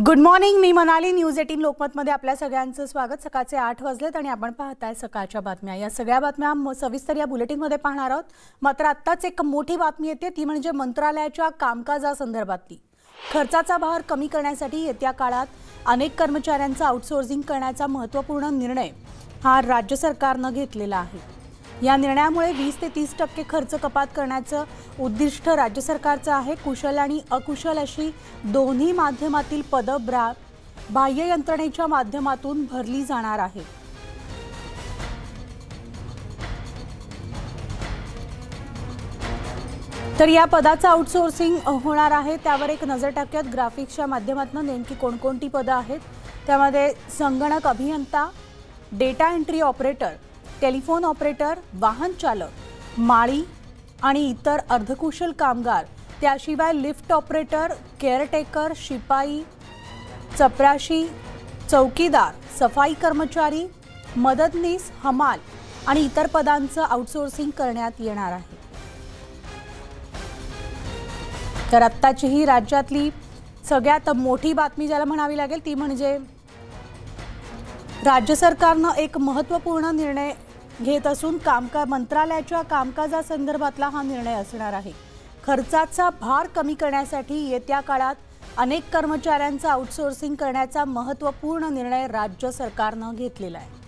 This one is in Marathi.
गुड मॉर्निंग, मी मनाली. न्यूज 18 लोकमतमध्ये आपल्या सगळ्यांचं स्वागत. सकाळचे 8 वाजलेत आणि आपण पाहताय सकाळच्या बातम्या. या सगळ्या बातम्या सविस्तर या बुलेटिनमध्ये पाहणार आहोत. मात्र आत्ताच एक मोठी बातमी येते, ती म्हणजे मंत्रालयाच्या कामकाजासंदर्भातली. खर्चाचा भार कमी करण्यासाठी येत्या काळात अनेक कर्मचाऱ्यांचं आउटसोर्सिंग करण्याचा महत्त्वपूर्ण निर्णय हा राज्य सरकारनं घेतलेला आहे. या निर्णयामुळे 20 ते 30% खर्च कपात करण्याचं उद्दिष्ट राज्य सरकारचं आहे. कुशल आणि अकुशल अशी दोन्ही माध्यमातील पदं बाह्य यंत्रणेच्या माध्यमातून भरली जाणार आहेत. तर या पदाचं आउटसोर्सिंग होणार आहे, त्यावर एक नजर टाकूयात. ग्राफिक्सच्या माध्यमातून नेमकी कोणकोणती पदं आहेत त्यामध्ये संगणक अभियंता, data entry operator, telephone operator, वाहन चालक, माळी आणि इतर अर्धकुशल कामगार, त्याशिवाय लिफ्ट ऑपरेटर, केअरटेकर, शिपाई, चपराशी, चौकीदार, सफाई कर्मचारी, मदतनीस, हमाल आणि इतर पदांचं आउटसोर्सिंग करण्यात येणार आहे. तर आत्ताची ही राज्यातली सगळ्यात मोठी बातमी ज्याला म्हणावी लागेल ती म्हणजे राज्य सरकारनं एक महत्त्वपूर्ण निर्णय घेत असून मंत्रालयाच्या कामकाजासंदर्भातला हा निर्णय असणार आहे. खर्चाचा भार कमी करण्यासाठी येत्या काळात अनेक कर्मचाऱ्यांचं आउटसोर्सिंग करण्याचा महत्त्वपूर्ण निर्णय राज्य सरकारनं घेतलेला आहे.